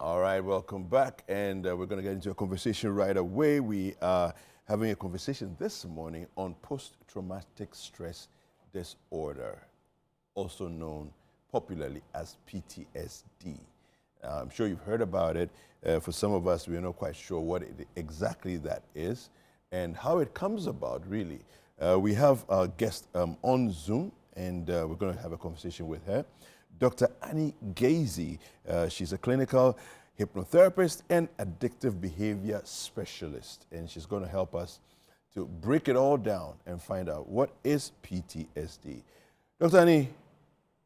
All right, welcome back. And we're going to get into a conversation right away. We are having a conversation this morning on post-traumatic stress disorder, also known popularly as PTSD. I'm sure you've heard about it. For some of us, we're not quite sure what exactly that is and how it comes about, really. We have our guest on Zoom, and we're going to have a conversation with her. Dr. Annie Gaisie. She's a clinical hypnotherapist and addictive behavior specialist, and she's going to help us to break it all down and find out what is PTSD. Dr. Annie,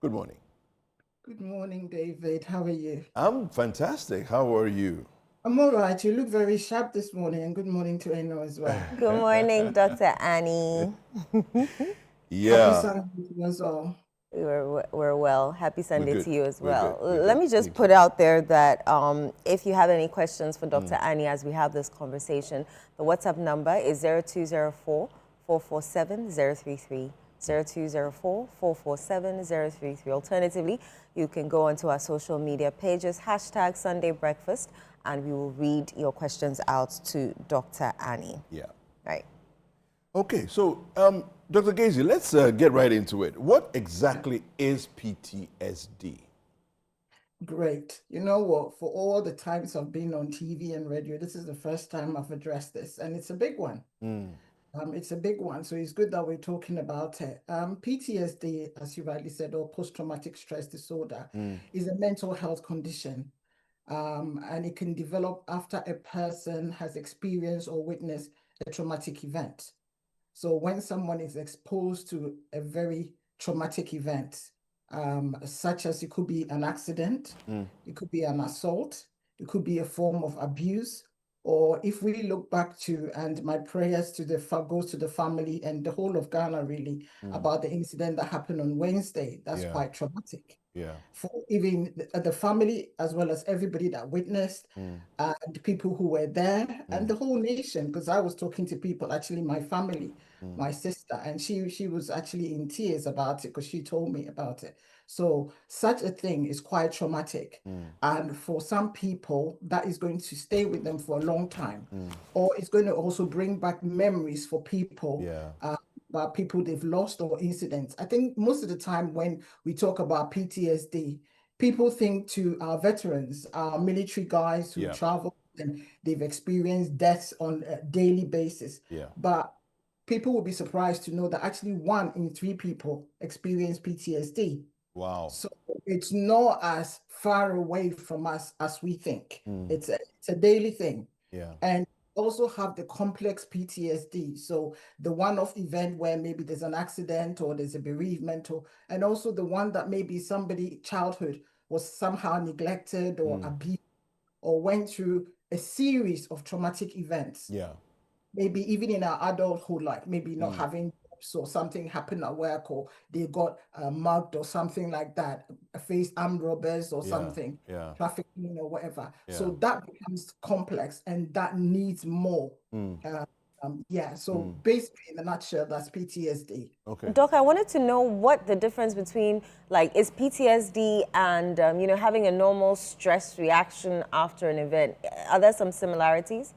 good morning. Good morning, David. How are you? I'm fantastic. How are you? I'm all right. You look very sharp this morning, and good morning to Eno as well. Good morning, Dr. Annie. Yeah. Happy Sunday to you as well. We're well. Happy Sunday to you as well. We're Let me just put out there that if you have any questions for Dr. Annie as we have this conversation, the WhatsApp number is 0204-447-033. 0204-447-033. Alternatively, you can go onto our social media pages, hashtag Sunday Breakfast, and we will read your questions out to Dr. Annie. Yeah. Right. Okay, so Dr. Gaisie, let's get right into it. What exactly is PTSD? Great. You know what? For all the times I've been on TV and radio, this is the first time I've addressed this, and it's a big one. It's a big one, so it's good that we're talking about it. PTSD, as you rightly said, or post-traumatic stress disorder, is a mental health condition, and it can develop after a person has experienced or witnessed a traumatic event. So when someone is exposed to a very traumatic event, such as it could be an accident, it could be an assault, it could be a form of abuse, or if we look back to, and my prayers to goes to the family and the whole of Ghana really, about the incident that happened on Wednesday, that's quite traumatic. Yeah. For even the family, as well as everybody that witnessed, and people who were there, and the whole nation, because I was talking to people, actually my family, my sister, and she was actually in tears about it because she told me about it. So such a thing is quite traumatic. And for some people, that is going to stay with them for a long time, or it's going to also bring back memories for people. About people they've lost or incidents. I think most of the time when we talk about PTSD, people think to our veterans, our military guys who travel and they've experienced deaths on a daily basis. But people will be surprised to know that actually 1 in 3 people experience PTSD. Wow. So it's not as far away from us as we think. It's a daily thing. And also have the complex PTSD. So the one-off event where maybe there's an accident or there's a bereavement, and also the one that maybe somebody childhood was somehow neglected or abused or went through a series of traumatic events. Maybe even in our adulthood, like maybe not having jobs or something happened at work, or they got mugged or something like that, faced armed robbers or something, trafficking or whatever. So that becomes complex and that needs more. So basically in a nutshell, that's PTSD. Okay. Doc, I wanted to know what the difference between, like, is PTSD and, having a normal stress reaction after an event. Are there some similarities?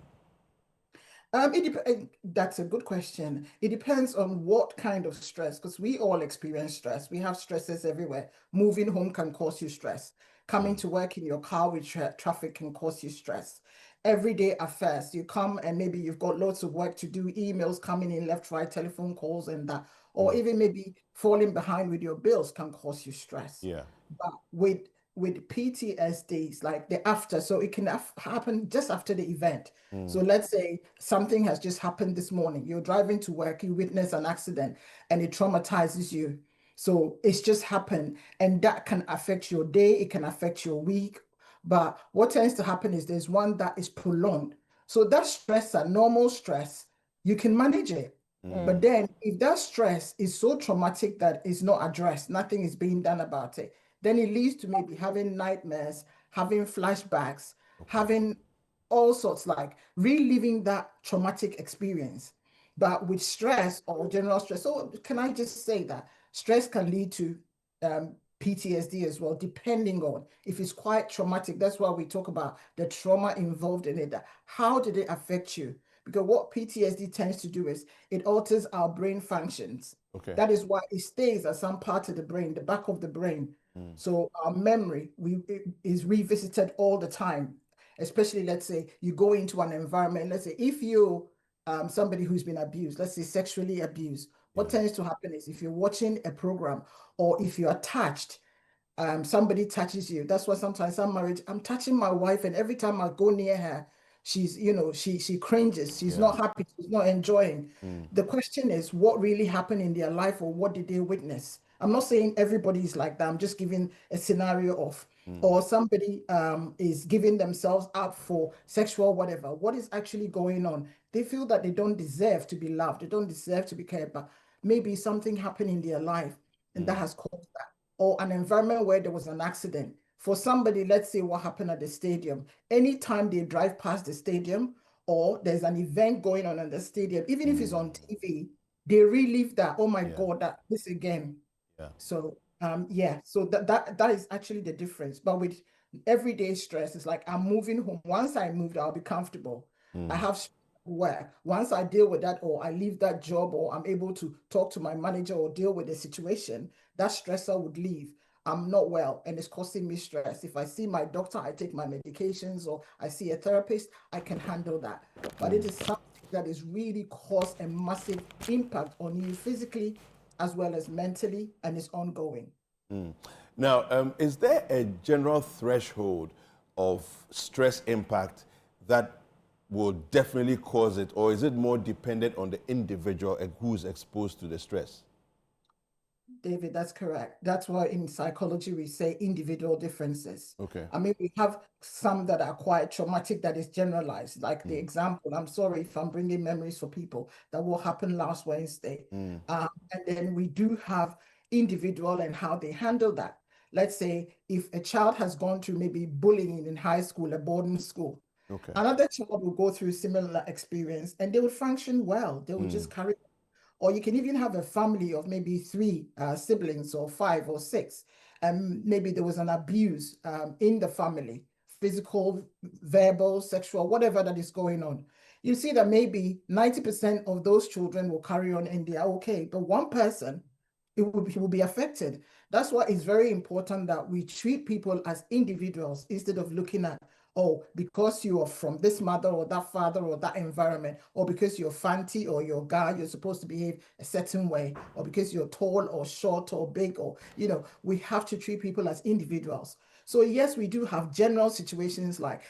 That's a good question. It depends on what kind of stress, because we all experience stress. We have stresses everywhere. Moving home can cause you stress. Coming to work in your car with traffic can cause you stress. Everyday affairs, you come and maybe you've got lots of work to do, emails coming in left, right, telephone calls and that, or even maybe falling behind with your bills can cause you stress. But with PTSD, it's like the after, so it can happen just after the event. So let's say something has just happened this morning. You're driving to work, you witness an accident, and it traumatizes you. So it's just happened, and that can affect your day, it can affect your week. But what tends to happen is there's one that is prolonged. So that stress, a normal stress, you can manage it. But then if that stress is so traumatic that it's not addressed, nothing is being done about it, then it leads to maybe having nightmares, having flashbacks, having all sorts, like reliving that traumatic experience. But with stress or general stress, so can I just say that stress can lead to PTSD as well, depending on if it's quite traumatic. That's why we talk about the trauma involved in it. How did it affect you? Because what PTSD tends to do is it alters our brain functions. Okay. That is why it stays at some part of the brain, the back of the brain. So our memory is revisited all the time. Especially, let's say you go into an environment. Let's say if you somebody who's been abused, let's say sexually abused, what tends to happen is if you're watching a program or if you're attached, somebody touches you. That's why sometimes some marriage, I'm touching my wife, and every time I go near her, she's, she cringes. She's not happy. She's not enjoying. The question is, what really happened in their life, or what did they witness? I'm not saying everybody's like that. I'm just giving a scenario of, or somebody is giving themselves up for sexual whatever. What is actually going on? They feel that they don't deserve to be loved. They don't deserve to be cared about. Maybe something happened in their life, and that has caused that. Or an environment where there was an accident. For somebody, let's say what happened at the stadium. Anytime they drive past the stadium or there's an event going on in the stadium, even if it's on TV, they relive that. Oh my God, that this again. Yeah. So so that is actually the difference. But with everyday stress, it's like I'm moving home. Once I moved, I'll be comfortable. I have work. Once I deal with that, or I leave that job, or I'm able to talk to my manager or deal with the situation, that stressor would leave. I'm not well and it's causing me stress. If I see my doctor, I take my medications, or I see a therapist, I can handle that. But it is something that is really caused a massive impact on you physically as well as mentally, and it's ongoing. Now, is there a general threshold of stress impact that will definitely cause it, or is it more dependent on the individual and who's exposed to the stress? David, that's correct. That's why in psychology we say individual differences. Okay. I mean, we have some that are quite traumatic that is generalized, like the example, I'm sorry if I'm bringing memories for people, that will happen last Wednesday. And then we do have individual and how they handle that. Let's say if a child has gone through maybe bullying in high school, a boarding school, Okay. another child will go through similar experience and they would function well. They will just carry. Or you can even have a family of maybe 3 siblings or 5 or 6. And maybe there was an abuse in the family, physical, verbal, sexual, whatever that is going on. You see that maybe 90% of those children will carry on and they are okay. But one person, he will be affected. That's why it's very important that we treat people as individuals instead of looking at, oh, because you are from this mother or that father or that environment, or because you're fancy or you're a guy, you're supposed to behave a certain way, or because you're tall or short or big, or, we have to treat people as individuals. So yes, we do have general situations like,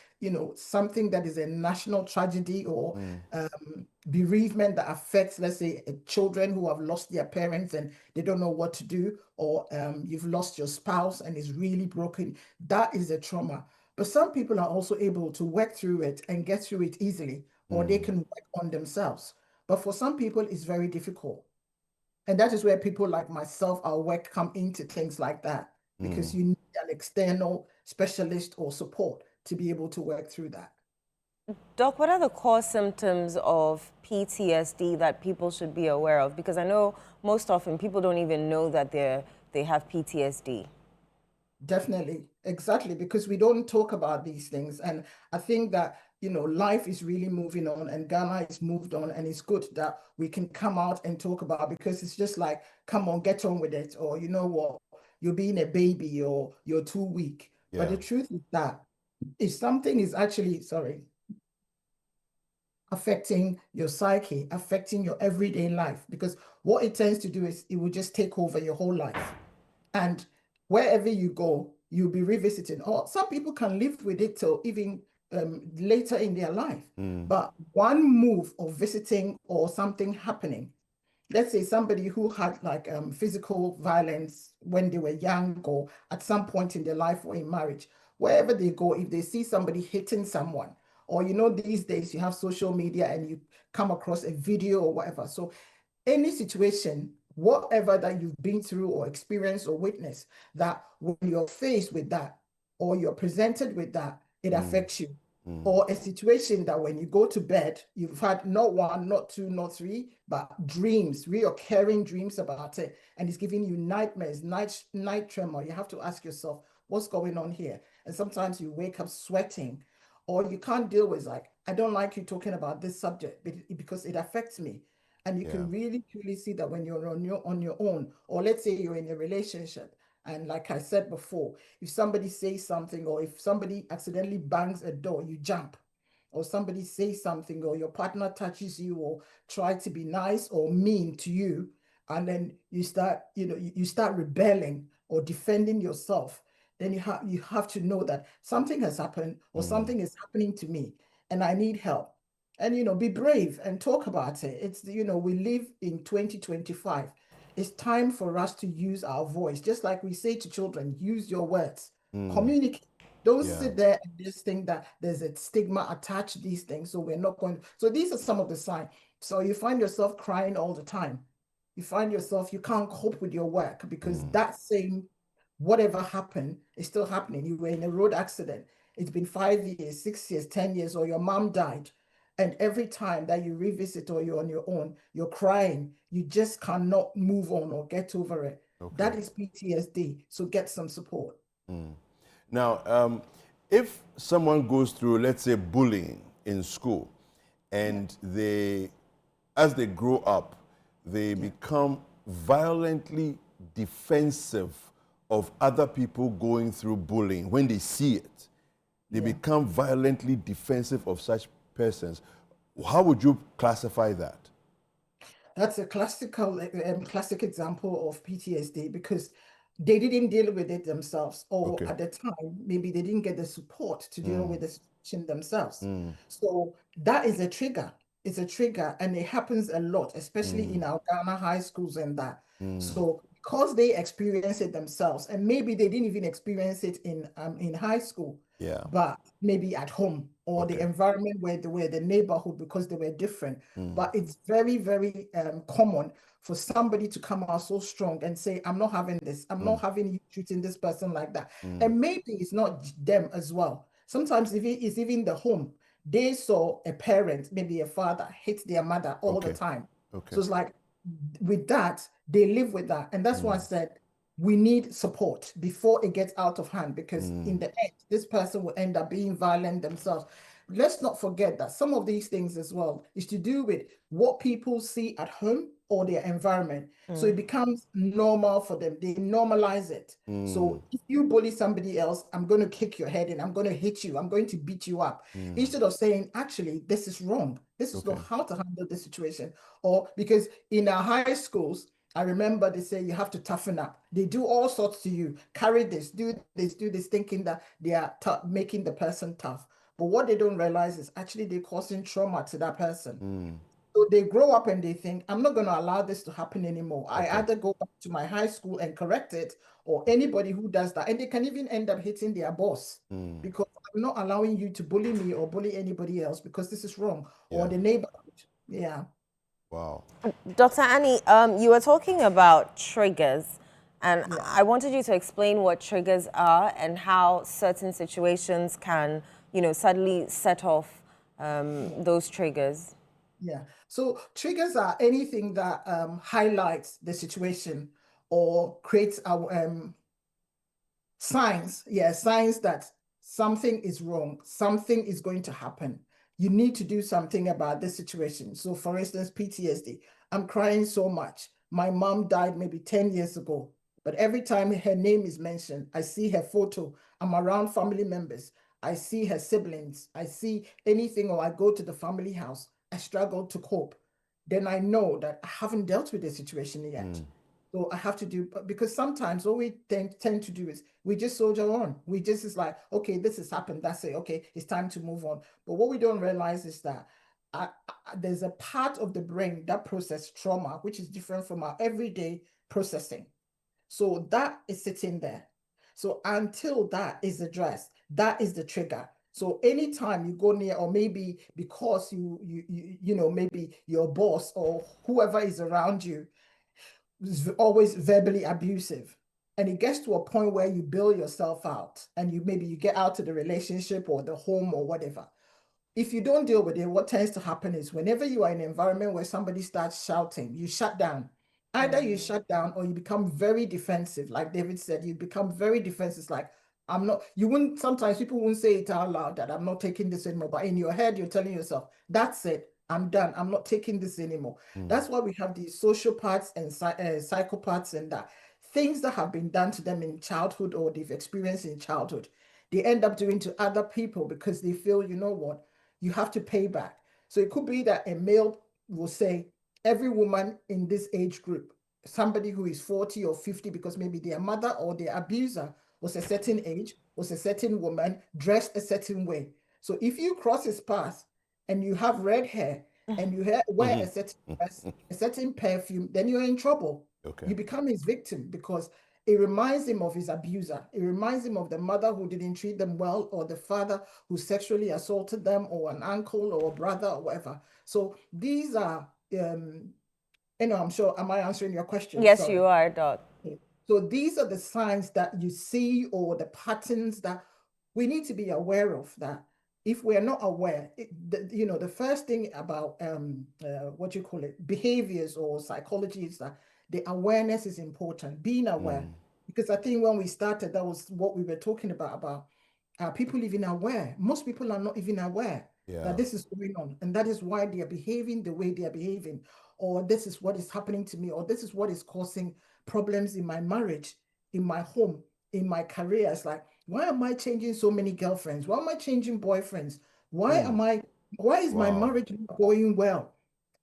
something that is a national tragedy or bereavement that affects, let's say, children who have lost their parents and they don't know what to do, or you've lost your spouse and it's really broken. That is a trauma. But some people are also able to work through it and get through it easily, or they can work on themselves. But for some people, it's very difficult. And that is where people like myself, our work come into things like that, because you need an external specialist or support to be able to work through that. Doc, what are the core symptoms of PTSD that people should be aware of? Because I know most often people don't even know that they have PTSD. Definitely, exactly, because we don't talk about these things. And I think that, life is really moving on and Ghana is moved on, and it's good that we can come out and talk about, because it's just like, come on, get on with it. Or, you know what, you're being a baby or you're too weak. But the truth is that if something is actually, affecting your psyche, affecting your everyday life, because what it tends to do is it will just take over your whole life. And wherever you go, you'll be revisiting. Or some people can live with it till even later in their life. But one move of visiting or something happening, let's say somebody who had like physical violence when they were young or at some point in their life or in marriage, wherever they go, if they see somebody hitting someone, or these days you have social media and you come across a video or whatever. So any situation, whatever that you've been through or experienced or witnessed, that when you're faced with that or you're presented with that, it affects you. or a situation that when you go to bed, you've had not one, not two, not three, but dreams, reoccurring dreams about it, and it's giving you nightmares, night tremor. You have to ask yourself, what's going on here? And sometimes you wake up sweating, or you can't deal with, like, I don't like you talking about this subject because it affects me. And you can really truly see that when you're on your own, or let's say you're in a relationship. And like I said before, if somebody says something, or if somebody accidentally bangs a door, you jump. Or somebody says something, or your partner touches you, or try to be nice or mean to you, and then you start, you start rebelling or defending yourself. Then you have to know that something has happened, or something is happening to me, and I need help. And be brave and talk about it. It's we live in 2025. It's time for us to use our voice. Just like we say to children, use your words, communicate. Don't sit there and just think that there's a stigma attached to these things. So we're not going. So these are some of the signs. So you find yourself crying all the time. You find yourself, you can't cope with your work because that same whatever happened is still happening. You were in a road accident. It's been 5 years, 6 years, 10 years, or your mom died. And every time that you revisit or you're on your own, you're crying. You just cannot move on or get over it. Okay. That is PTSD. So get some support. Now, if someone goes through, let's say, bullying in school, and as they grow up, they become violently defensive of other people going through bullying. When they see it, they become violently defensive of such persons. How would you classify that? That's a classic example of PTSD because they didn't deal with it themselves, or at the time, maybe they didn't get the support to deal with the situation themselves. So that is a trigger. It's a trigger, and it happens a lot, especially in our Ghana high schools and that. So because they experience it themselves, and maybe they didn't even experience it in high school, but maybe at home or the environment where they were, the neighborhood, because they were different. But it's very, very common for somebody to come out so strong and say, I'm not having this. I'm not having you treating this person like that. And maybe it's not them as well. Sometimes it's even the home. They saw a parent, maybe a father, hit their mother all the time. So it's like, with that, they live with that. And that's why I said, we need support before it gets out of hand, because in the end, this person will end up being violent themselves. Let's not forget that some of these things as well is to do with what people see at home or their environment. So it becomes normal for them. They normalize it. So if you bully somebody else, I'm going to kick your head in, I'm going to hit you, I'm going to beat you up. Instead of saying, actually, this is wrong. This is not how to handle the situation. Or because in our high schools, I remember they say you have to toughen up. They do all sorts to you. Carry this, do this, thinking that they are making the person tough. But what they don't realize is actually they're causing trauma to that person. So they grow up and they think, I'm not going to allow this to happen anymore. I either go back to my high school and correct it, or anybody who does that. And they can even end up hitting their boss because I'm not allowing you to bully me or bully anybody else because this is wrong. Or the neighborhood. Yeah. Wow. Dr. Annie, you were talking about triggers, and I wanted you to explain what triggers are and how certain situations can, suddenly set off those triggers. Yeah. So triggers are anything that highlights the situation or creates our signs. Yeah, signs that something is wrong, something is going to happen. You need to do something about this situation. So for instance, PTSD. I'm crying so much. My mom died maybe 10 years ago, but every time her name is mentioned, I see her photo. I'm around family members. I see her siblings. I see anything, or I go to the family house. I struggle to cope. Then I know that I haven't dealt with the situation yet. So I have to do, because sometimes what we tend to do is we just soldier on. We just is like, okay, this has happened. That's it. Okay, it's time to move on. But what we don't realize is that there's a part of the brain that processes trauma, which is different from our everyday processing. So that is sitting there. So until that is addressed, that is the trigger. So anytime you go near, or maybe because maybe your boss or whoever is around you is always verbally abusive, And it gets to a point where you bail yourself out and maybe you get out of the relationship or the home or whatever. If you don't deal with it, what tends to happen is whenever you are in an environment where somebody starts shouting, you shut down. Either you shut down or you become very defensive. Like David said, you become very defensive. It's like, I'm not, you wouldn't, sometimes people wouldn't say it out loud that I'm not taking this anymore. But in your head, you're telling yourself, that's it. I'm done. I'm not taking this anymore. That's why we have these sociopaths and psychopaths and that things that have been done to them in childhood or they've experienced in childhood, they end up doing to other people because they feel, you know what, you have to pay back. So it could be that a male will say, every woman in this age group, somebody who is 40 or 50, because maybe their mother or their abuser was a certain age, was a certain woman, dressed a certain way. So if you cross his path and you have red hair and you wear a certain dress, a certain perfume, then you're in trouble. Okay. You become his victim because it reminds him of his abuser. It reminds him of the mother who didn't treat them well, or the father who sexually assaulted them, or an uncle or a brother or whatever. So these are, I'm sure, am I answering your question? Yes, Sorry. you are, Doc. So these are the signs that you see or the patterns that we need to be aware of, that if we're not aware, the first thing about what you call it, behaviors or psychology is that the awareness is important, being aware. Because I think when we started, that was what we were talking about people even aware. Most people are not even aware that this is going on. And that is why they are behaving the way they are behaving, or this is what is happening to me, or this is what is causing problems in my marriage, in my home, in my career. It's like, why am I changing so many girlfriends? Why am I changing boyfriends? Why is my marriage not going well?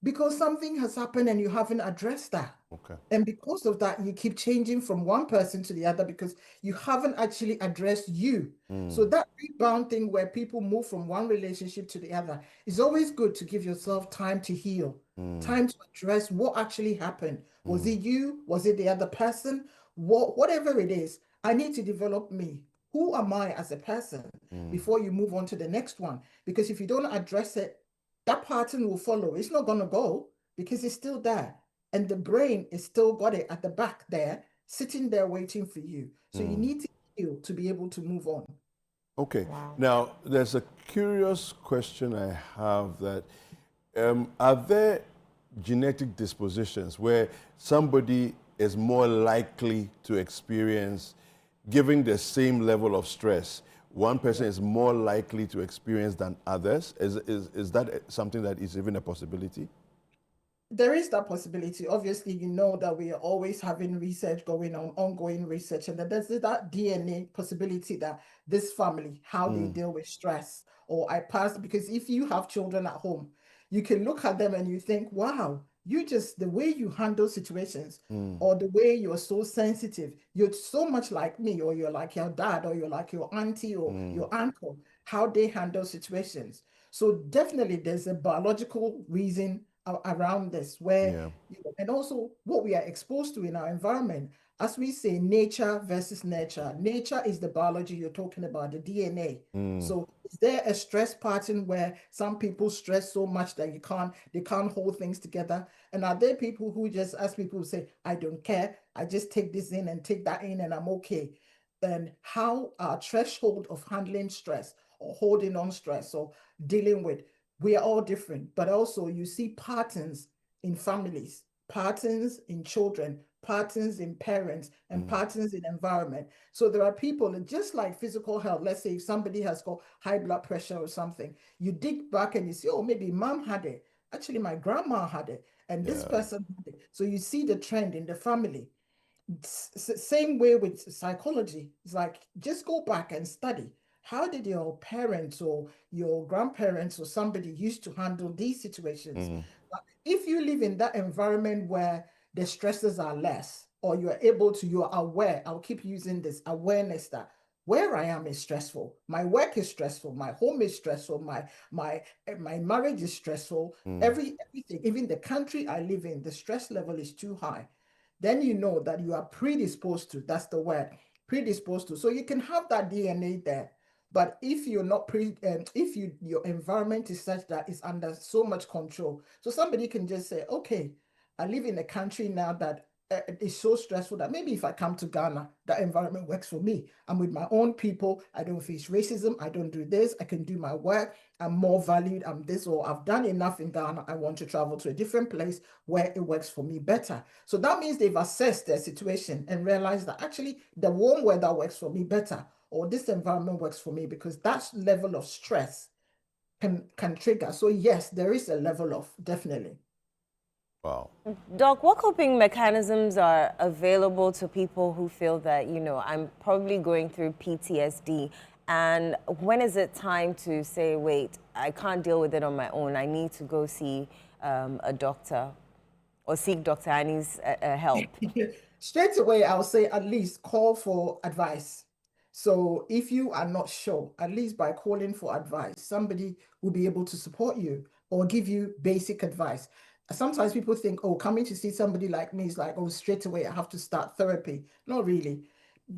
Because something has happened and you haven't addressed that. Okay. And because of that, you keep changing from one person to the other because you haven't actually addressed you. So that rebound thing where people move from one relationship to the other is always good to give yourself time to heal, time to address what actually happened. Was it you? Was it the other person? Whatever it is, I need to develop me. Who am I as a person before you move on to the next one? Because if you don't address it, that pattern will follow. It's not going to go because it's still there. And the brain is still got it at the back there, sitting there waiting for you. So you need to heal to be able to move on. Okay. Now, there's a curious question I have that are there genetic dispositions where somebody is more likely to experience, given the same level of stress, one person is more likely to experience than others? Is that something that is even a possibility? There is that possibility. Obviously, you know that we are always having research going on, ongoing research, and there's that DNA possibility that this family, how they deal with stress, or I passed, because if you have children at home, you can look at them and you think, wow, the way you handle situations, or the way you're so sensitive, you're so much like me, or you're like your dad, or you're like your auntie or your uncle, how they handle situations. So definitely there's a biological reason around this where and also what we are exposed to in our environment. As we say, nature versus nurture. Nature is the biology you're talking about, the DNA. So is there a stress pattern where some people stress so much that they can't hold things together? And are there people who just, as people say, I don't care, I just take this in and take that in and I'm okay? And how our threshold of handling stress or holding on stress or dealing with, we are all different, but also you see patterns in families, patterns in children, patterns in parents, and patterns in environment. So there are people, and just like physical health, let's say if somebody has got high blood pressure or something, you dig back and you see, oh, maybe mom had it. Actually, my grandma had it, and this person had it. So you see the trend in the family. Same way with psychology. It's like, just go back and study. How did your parents or your grandparents or somebody used to handle these situations? If you live in that environment where the stresses are less, or you are aware, I'll keep using this awareness that where I am is stressful, my work is stressful, my home is stressful, my marriage is stressful, everything, even the country I live in, the stress level is too high. Then you know that you are predisposed to, that's the word, predisposed to. So you can have that DNA there. But if you're not if your environment is such that it's under so much control, so somebody can just say, okay, I live in a country now that is so stressful that maybe if I come to Ghana, that environment works for me. I'm with my own people. I don't face racism. I don't do this. I can do my work. I'm more valued. I'm this, or I've done enough in Ghana. I want to travel to a different place where it works for me better. So that means they've assessed their situation and realized that actually the warm weather works for me better, or this environment works for me, because that level of stress can trigger. So yes, there is a level of, definitely. Wow. Doc, what coping mechanisms are available to people who feel that, I'm probably going through PTSD? And when is it time to say, wait, I can't deal with it on my own. I need to go see a doctor or seek Dr. Annie's help? Straight away, I'll say at least call for advice. So if you are not sure, at least by calling for advice, somebody will be able to support you or give you basic advice. Sometimes people think, oh, coming to see somebody like me is like, oh, straight away, I have to start therapy. Not really,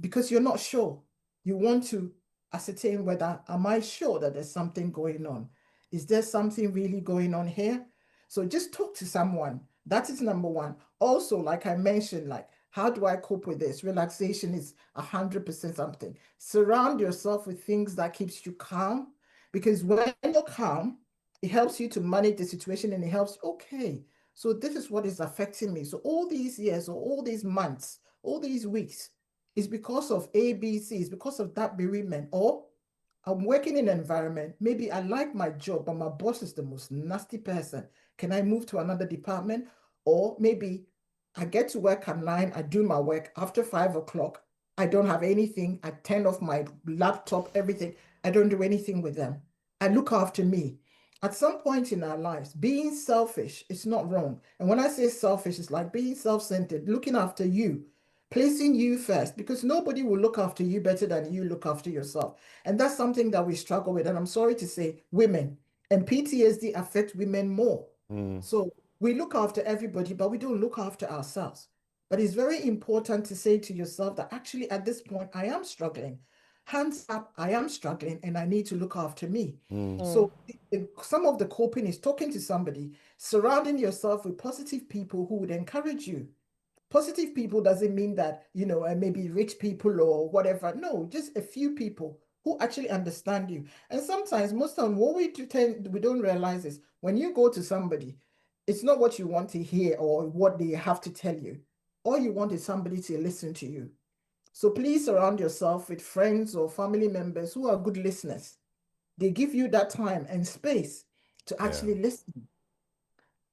because you're not sure. You want to ascertain whether, am I sure that there's something going on? Is there something really going on here? So just talk to someone. That is number one. Also, like I mentioned, like, how do I cope with this? Relaxation is 100% something. Surround yourself with things that keeps you calm, because when you're calm, it helps you to manage the situation, and it helps, okay, so this is what is affecting me. So all these years or all these months, all these weeks is because of ABC, is because of that bereavement, or I'm working in an environment, maybe I like my job, but my boss is the most nasty person. Can I move to another department? Or maybe I get to work at 9, I do my work. After 5 o'clock, I don't have anything. I turn off my laptop, everything. I don't do anything with them. I look after me. At some point in our lives, being selfish is not wrong. And when I say selfish, it's like being self-centered, looking after you, placing you first, because nobody will look after you better than you look after yourself. And that's something that we struggle with. And I'm sorry to say, women and PTSD affect women more. So we look after everybody, but we don't look after ourselves. But it's very important to say to yourself that actually at this point, I am struggling. Hands up, I am struggling and I need to look after me. So some of the coping is talking to somebody, surrounding yourself with positive people who would encourage you. Positive people doesn't mean that, maybe rich people or whatever. No, just a few people who actually understand you. And sometimes, most of what we don't realize is when you go to somebody, it's not what you want to hear or what they have to tell you. All you want is somebody to listen to you. So please surround yourself with friends or family members who are good listeners. They give you that time and space to actually listen.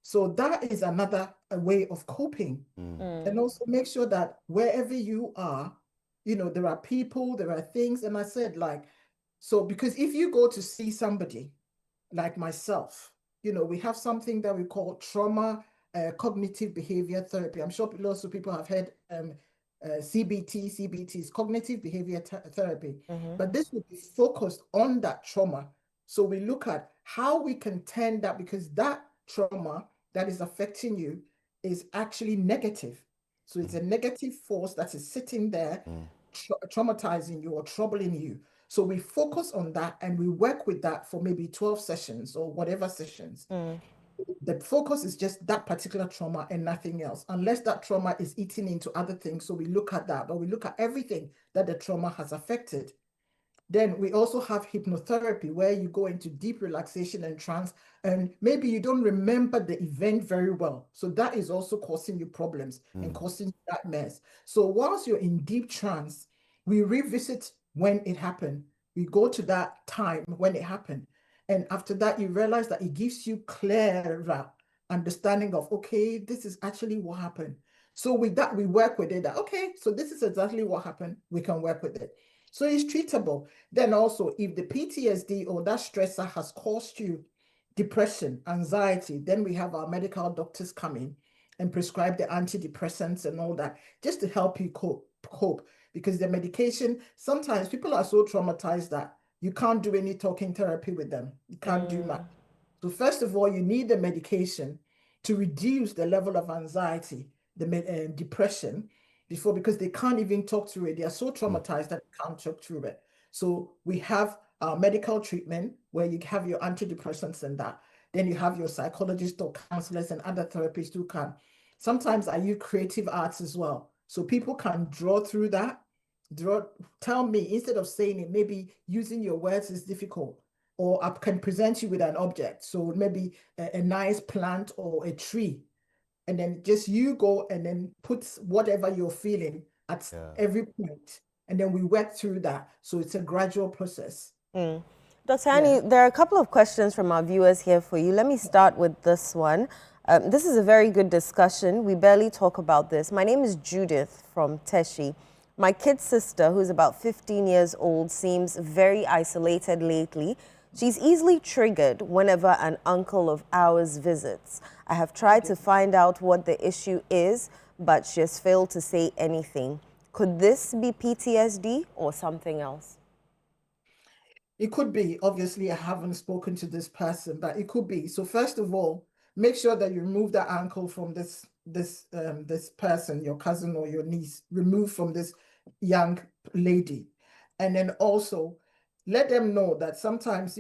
So that is another way of coping. And also make sure that wherever you are, there are people, there are things. And I said, like, so because if you go to see somebody like myself, we have something that we call trauma cognitive behavior therapy. I'm sure lots of people have heard CBT is cognitive behavior therapy. But this will be focused on that trauma. So we look at how we can turn that, because that trauma that is affecting you is actually negative. So it's a negative force that is sitting there, traumatizing you or troubling you. So we focus on that and we work with that for maybe 12 sessions or whatever sessions. The focus is just that particular trauma and nothing else, unless that trauma is eating into other things. So we look at that, but we look at everything that the trauma has affected. Then we also have hypnotherapy, where you go into deep relaxation and trance, and maybe you don't remember the event very well. So that is also causing you problems and causing you that mess. So whilst you're in deep trance, we revisit when it happened. We go to that time when it happened. And after that, you realize that it gives you clearer understanding of, okay, this is actually what happened. So with that, we work with it. That, okay, so this is exactly what happened. We can work with it. So it's treatable. Then also, if the PTSD or that stressor has caused you depression, anxiety, then we have our medical doctors come in and prescribe the antidepressants and all that, just to help you cope. Because the medication, sometimes people are so traumatized that you can't do any talking therapy with them. You can't do much. So first of all, you need the medication to reduce the level of anxiety, the depression, because they can't even talk through it. They are so traumatized that they can't talk through it. So we have medical treatment where you have your antidepressants and that. Then you have your psychologists or counselors and other therapists who can Sometimes I use creative arts as well. So people can draw through that. Tell me, instead of saying it, maybe using your words is difficult. Or I can present you with an object. So maybe a nice plant or a tree. And then just you go and then put whatever you're feeling at every point. And then we work through that. So it's a gradual process. Dr. Annie, there are a couple of questions from our viewers here for you. Let me start with this one. This is a very good discussion. We barely talk about this. My name is Judith from Teshi. My kid's sister, who's about 15 years old, seems very isolated lately. She's easily triggered whenever an uncle of ours visits. I have tried to find out what the issue is, but she has failed to say anything. Could this be PTSD or something else? It could be. Obviously, I haven't spoken to this person, but it could be. So first of all, make sure that you remove that uncle from this person, your cousin or your niece, remove from this young lady. And then also let them know that sometimes,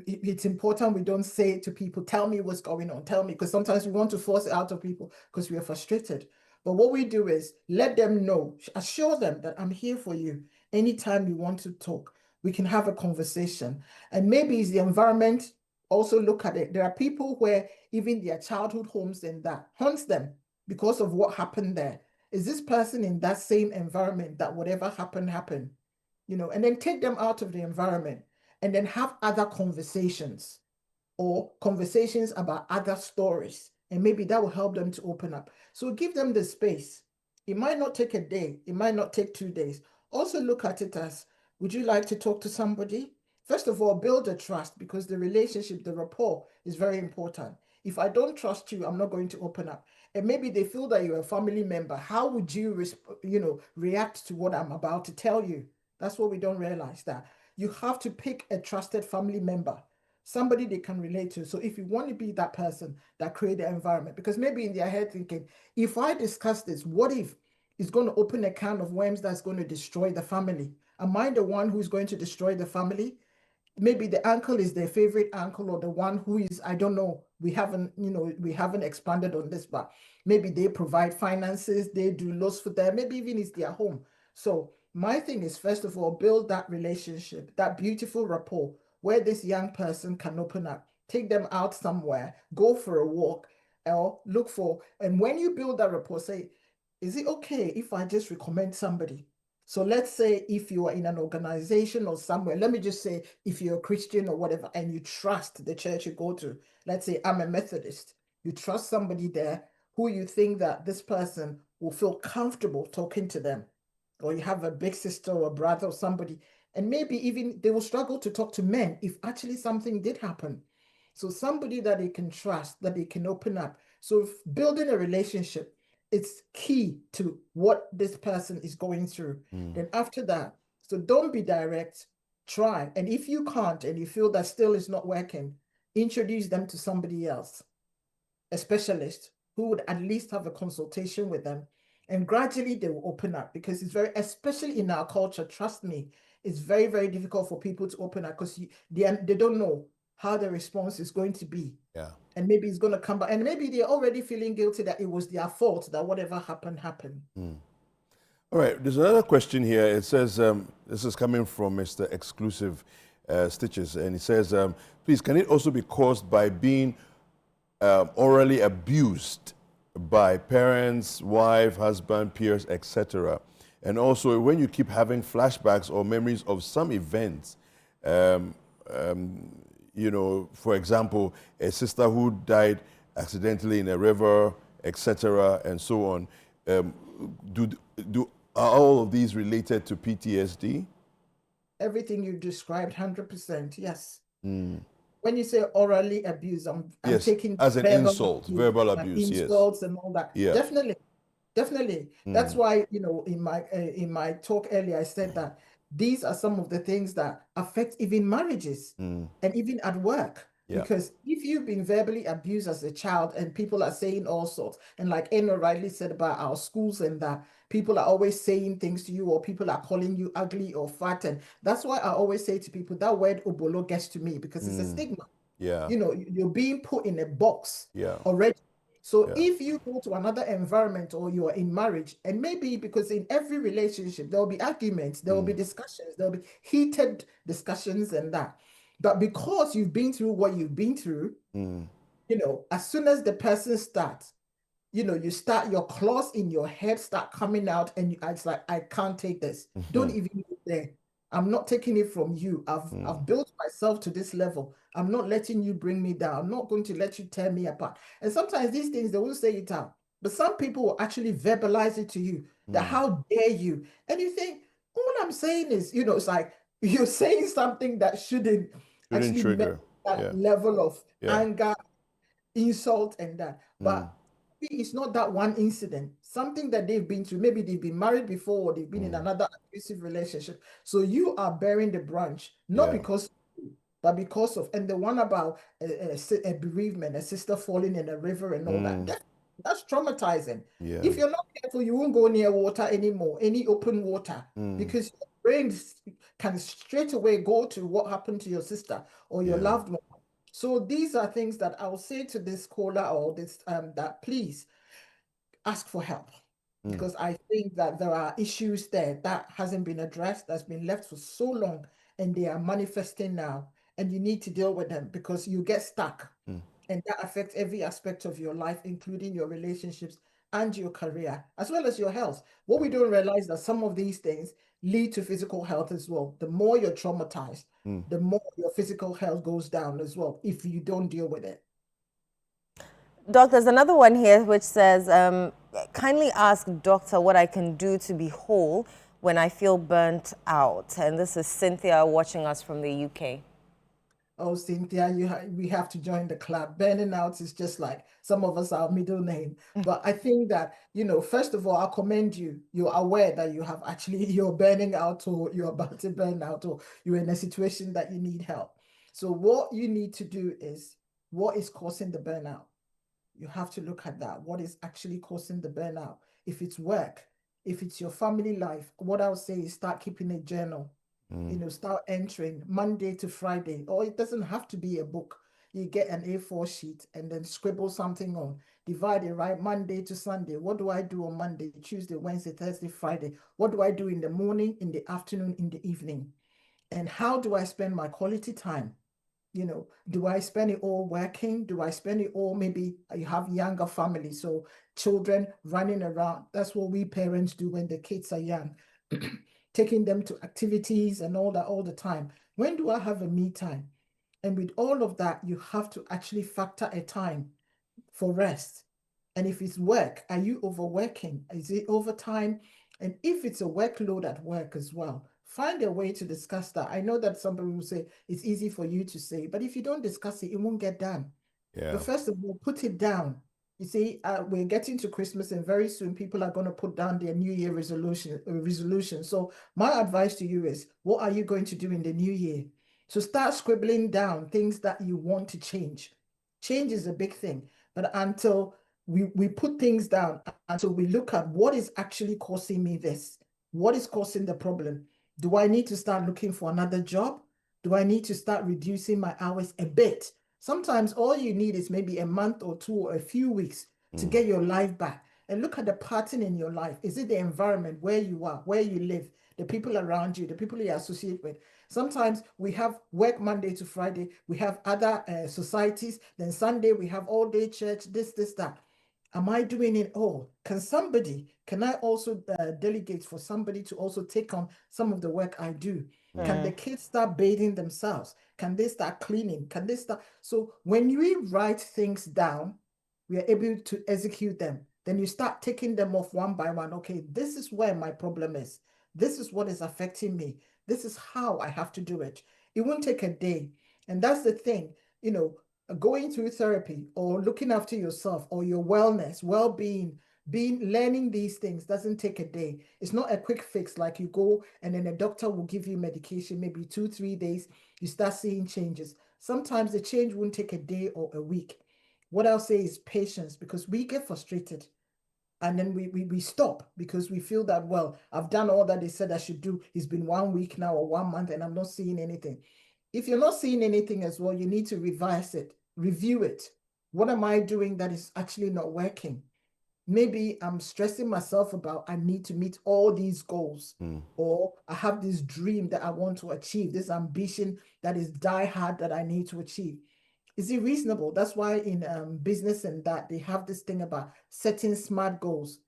it's important we don't say to people, tell me what's going on, tell me, because sometimes we want to force it out of people because we are frustrated. But what we do is let them know, assure them that I'm here for you anytime you want to talk. We can have a conversation. And maybe it's the environment. Also look at it. There are people where even their childhood homes and that haunts them because of what happened there. Is this person in that same environment that whatever happened? And then take them out of the environment and then have other conversations or conversations about other stories. And maybe that will help them to open up. So give them the space. It might not take a day. It might not take 2 days. Also look at it as, would you like to talk to somebody? First of all, build a trust, because the relationship, the rapport is very important. If I don't trust you, I'm not going to open up. And maybe they feel that you're a family member. How would you, react to what I'm about to tell you? That's what we don't realize, that you have to pick a trusted family member, somebody they can relate to. So if you want to be that person that create the environment, because maybe in their head thinking, if I discuss this, what if it's going to open a can of worms that's going to destroy the family? Am I the one who's going to destroy the family? Maybe the uncle is their favorite uncle, or the one who is, I don't know, we haven't expanded on this, but maybe they provide finances, they do lots for them, maybe even it's their home. So my thing is, first of all, build that relationship, that beautiful rapport where this young person can open up, take them out somewhere, go for a walk, or look for, and when you build that rapport, say, is it okay if I just recommend somebody? So let's say if you are in an organization or somewhere, let me just say if you're a Christian or whatever, and you trust the church you go to, let's say I'm a Methodist, you trust somebody there who you think that this person will feel comfortable talking to them, or you have a big sister or a brother or somebody, and maybe even they will struggle to talk to men if actually something did happen. So somebody that they can trust, that they can open up. So if building a relationship, it's key to what this person is going through. Then after that, so don't be direct, try. And if you can't and you feel that still is not working, introduce them to somebody else, a specialist who would at least have a consultation with them. And gradually they will open up, because it's very, especially in our culture, trust me, it's very, very difficult for people to open up because they don't know how the response is going to be. Yeah. And maybe it's going to come back. And maybe they're already feeling guilty that it was their fault, that whatever happened. All right, there's another question here. It says, this is coming from Mr. Exclusive Stitches, and it says, please, can it also be caused by being orally abused by parents, wife, husband, peers, etc.? And also, when you keep having flashbacks or memories of some events, for example, a sister who died accidentally in a river, etc., and so on, are all of these related to PTSD? Everything you described, 100%, yes. When you say orally abuse, I'm Yes, taking as an insult, verbal abuse, yes. insults and all that. Yeah. Definitely. That's why, in my talk earlier, I said that these are some of the things that affect even marriages and even at work. Yeah. Because if you've been verbally abused as a child and people are saying all sorts, and like Anne O'Reilly said about our schools, and that people are always saying things to you, or people are calling you ugly or fat. And that's why I always say to people, that word obolo gets to me, because it's a stigma. Yeah. You're being put in a box Yeah. already. So if you go to another environment or you're in marriage, and maybe because in every relationship, there will be arguments, there will be discussions, there will be heated discussions and that. But because you've been through what you've been through, as soon as the person starts, you start, your claws in your head start coming out, and it's like, I can't take this. Don't even go there. I'm not taking it from you. I've built myself to this level. I'm not letting you bring me down. I'm not going to let you tear me apart. And sometimes these things, they won't say it out, but some people will actually verbalize it to you, that how dare you? And you think, all I'm saying is, it's like you're saying something that shouldn't actually make trigger. that level of anger, insult, and that. But it's not that one incident, something that they've been through. Maybe they've been married before, or they've been in another abusive relationship. So you are bearing the branch, not because of you, but because of, and the one about a bereavement, a sister falling in a river and all that's traumatizing. If you're not careful, you won't go near water anymore, any open water, because your brain can straight away go to what happened to your sister or your loved one. So these are things that I'll say to this caller or this that please ask for help, because I think that there are issues there that hasn't been addressed, that's been left for so long, and they are manifesting now, and you need to deal with them because you get stuck, and that affects every aspect of your life, including your relationships and your career, as well as your health. What we don't realize that some of these things lead to physical health as well. The more you're traumatized, the more your physical health goes down as well if you don't deal with it. Doc, there's another one here which says, kindly ask doctor what I can do to be whole when I feel burnt out. And this is Cynthia watching us from the UK. Oh, Cynthia, we have to join the club. Burning out is just like some of us, our middle name. But I think that, first of all, I commend you. You're aware that you're burning out, or you're about to burn out, or you're in a situation that you need help. So what you need to do is, what is causing the burnout? You have to look at that. What is actually causing the burnout? If it's work, if it's your family life, what I'll say is start keeping a journal. Start entering Monday to Friday, or it doesn't have to be a book. You get an A4 sheet and then scribble something on. Divide it, right? Monday to Sunday. What do I do on Monday, Tuesday, Wednesday, Thursday, Friday? What do I do in the morning, in the afternoon, in the evening? And how do I spend my quality time? Do I spend it all working? Do I spend it all, maybe you have younger families, so children running around. That's what we parents do when the kids are young, taking them to activities and all that all the time. When do I have a me time? And with all of that, you have to actually factor a time for rest. And if it's work, are you overworking? Is it overtime? And if it's a workload at work as well, find a way to discuss that. I know that some people will say it's easy for you to say, but if you don't discuss it, it won't get done. But first of all, put it down. You see, we're getting to Christmas, and very soon people are going to put down their New Year resolution. So my advice to you is, what are you going to do in the new year? So start scribbling down things that you want to change. Change is a big thing, but until we put things down, until we look at what is actually causing me this, what is causing the problem? Do I need to start looking for another job? Do I need to start reducing my hours a bit? Sometimes all you need is maybe a month or two or a few weeks to get your life back. And look at the pattern in your life. Is it the environment where you are, where you live, the people around you, the people you associate with? Sometimes we have work Monday to Friday. We have other societies. Then Sunday we have all day church, this, that. Am I doing it all? Can I also delegate for somebody to also take on some of the work I do? Can the kids start bathing themselves? Can they start cleaning? Can they start? So when we write things down, we are able to execute them. Then you start taking them off one by one. Okay, this is where my problem is. This is what is affecting me. This is how I have to do it. It won't take a day. And that's the thing, going through therapy or looking after yourself or your wellness, well-being, learning these things doesn't take a day. It's not a quick fix, like you go and then a doctor will give you medication, maybe 2-3 days, you start seeing changes. Sometimes the change won't take a day or a week. What I'll say is patience, because we get frustrated and then we stop because we feel that, well, I've done all that they said I should do. It's been 1 week now or 1 month and I'm not seeing anything. If you're not seeing anything as well, you need to revise it, review it. What am I doing that is actually not working? Maybe I'm stressing myself about I need to meet all these goals, or I have this dream that I want to achieve, this ambition that is die hard that I need to achieve. Is it reasonable? That's why in business and that they have this thing about setting smart goals.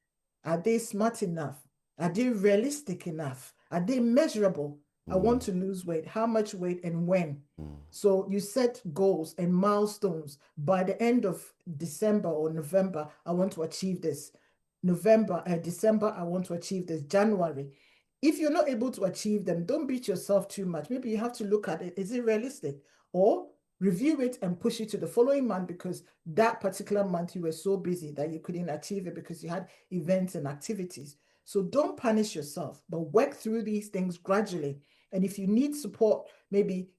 Are they smart enough? Are they realistic enough? Are they measurable? I want to lose weight. How much weight and when? So you set goals and milestones. By the end of December or November, I want to achieve this. December, I want to achieve this. January. If you're not able to achieve them, don't beat yourself too much. Maybe you have to look at it. Is it realistic? Or review it and push it to the following month, because that particular month you were so busy that you couldn't achieve it because you had events and activities. So don't punish yourself, but work through these things gradually. And if you need support, maybe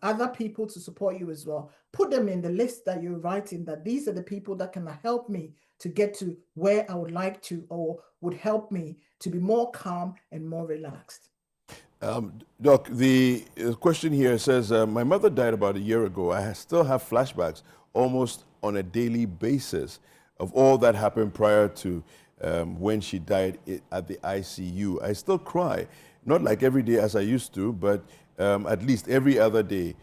other people to support you as well, put them in the list that you're writing, that these are the people that can help me to get to where I would like to, or would help me to be more calm and more relaxed. Doc, the question here says, my mother died about a year ago. I still have flashbacks almost on a daily basis of all that happened prior to when she died at the ICU. I still cry, not like every day as I used to, but at least every other day.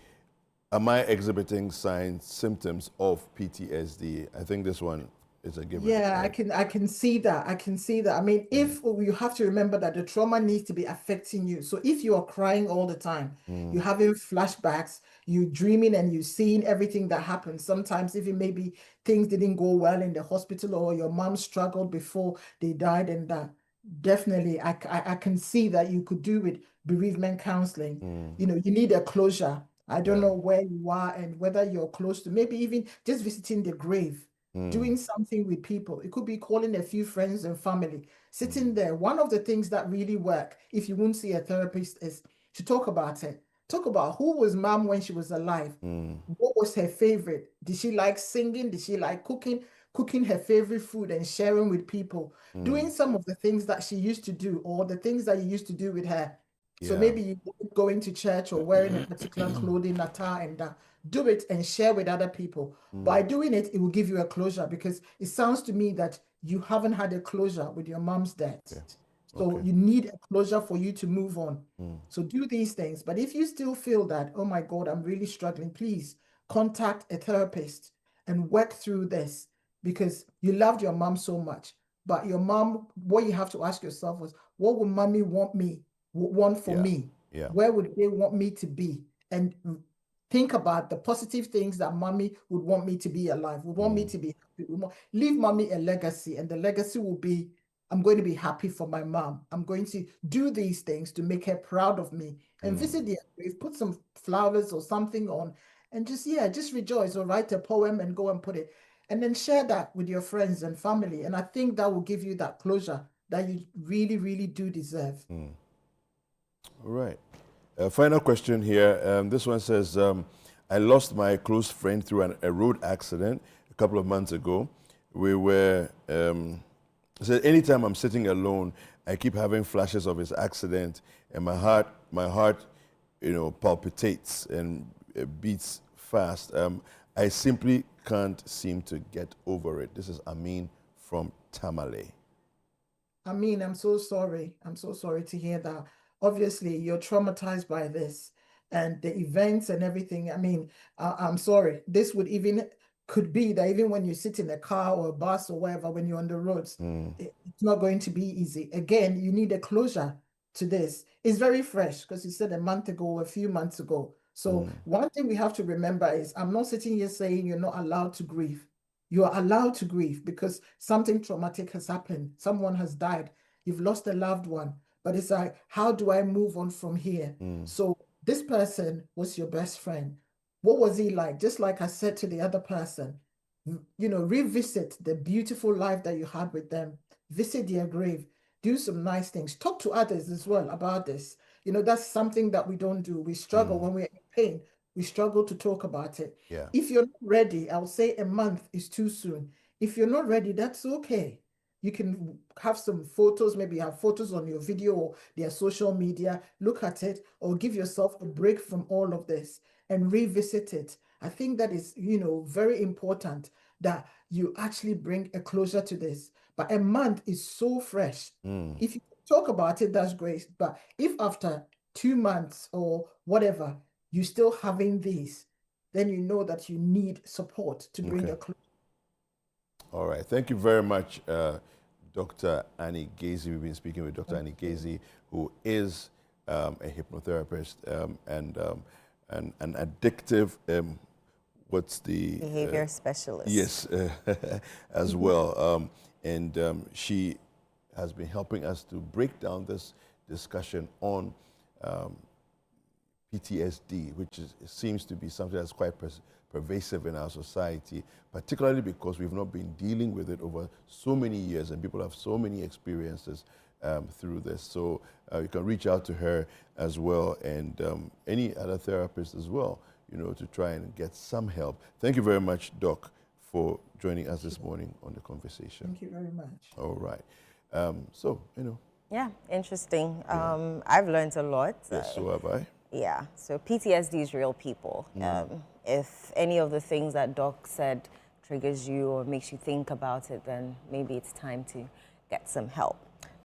Am I exhibiting signs, symptoms of PTSD? I think this one is a given. Yeah, right? I can see that. I can see that. I mean, if you have to remember that the trauma needs to be affecting you. So if you are crying all the time, you're having flashbacks, you're dreaming and you're seeing everything that happened. Sometimes even maybe things didn't go well in the hospital, or your mom struggled before they died, and that definitely I can see that you could do with bereavement counseling. You know, you need a closure. I don't Yeah. know where you are and whether you're close to, maybe even just visiting the grave, doing something with people. It could be calling a few friends and family, sitting there. One of the things that really work, if you won't see a therapist, is to talk about it. Talk about who was mom when she was alive. What was her favorite? Did she like singing? Did she like cooking? Cooking her favorite food and sharing with people. Doing some of the things that she used to do, or the things that you used to do with her. So Yeah. maybe you going to church or wearing a particular clothing, attire, and that. Do it and share with other people. By doing it, it will give you a closure, because it sounds to me that you haven't had a closure with your mom's death. So Okay. you need a closure for you to move on. So do these things. But if you still feel that, oh my God, I'm really struggling, please contact a therapist and work through this, because you loved your mom so much. But your mom, what you have to ask yourself was, what would mommy want for Yeah. me? Yeah. Where would they want me to be? And think about the positive things that mommy would want me to be alive, would want me to be happy. Leave mommy a legacy, and the legacy will be, I'm going to be happy for my mom. I'm going to do these things to make her proud of me. And visit the grave, put some flowers or something on, and just rejoice, or write a poem and go and put it. And then share that with your friends and family. And I think that will give you that closure that you really, really do deserve. All right. Final question here. This one says, I lost my close friend through a road accident a couple of months ago. We were, said, anytime I'm sitting alone, I keep having flashes of his accident, and my heart, palpitates and beats fast. I simply can't seem to get over it. This is Amin from Tamale. I mean, I'm so sorry. I'm so sorry to hear that. Obviously, you're traumatized by this and the events and everything. I mean, I'm sorry. This would even could be that even when you sit in a car or a bus or wherever, when you're on the roads, it's not going to be easy. Again, you need a closure to this. It's very fresh, because you said a month ago or a few months ago. So one thing we have to remember is, I'm not sitting here saying you're not allowed to grieve. You are allowed to grieve, because something traumatic has happened. Someone has died. You've lost a loved one. But it's like, how do I move on from here? So this person was your best friend. What was he like? Just like I said to the other person, revisit the beautiful life that you had with them. Visit their grave. Do some nice things. Talk to others as well about this. That's something that we don't do. We struggle when we're in pain. We struggle to talk about it. Yeah. If you're not ready, I'll say a month is too soon. If you're not ready, that's okay. You can have some photos, maybe have photos on your video or their social media, look at it, or give yourself a break from all of this and revisit it. I think that is, you know, very important that you actually bring a closure to this. But a month is so fresh. If you talk about it, that's great. But if after 2 months or whatever, you're still having this, then you know that you need support to bring a closure. All right. Thank you very much, Dr. Annie Gaisie. We've been speaking with Dr. Annie Gaisie, who is a hypnotherapist and an addictive, what's the... Behavior specialist. Yes, as well. She has been helping us to break down this discussion on PTSD, which seems to be something that's quite pervasive in our society, particularly because we've not been dealing with it over so many years and people have so many experiences through this. So you can reach out to her as well, and any other therapist as well, you know, to try and get some help. Thank you very much, Doc, for joining us this morning on the conversation. Thank you very much. All right. So, you know. Yeah, interesting. I've learned a lot. Yes, so have I. Yeah, so PTSD is real, people. If any of the things that Doc said triggers you or makes you think about it, then maybe it's time to get some help.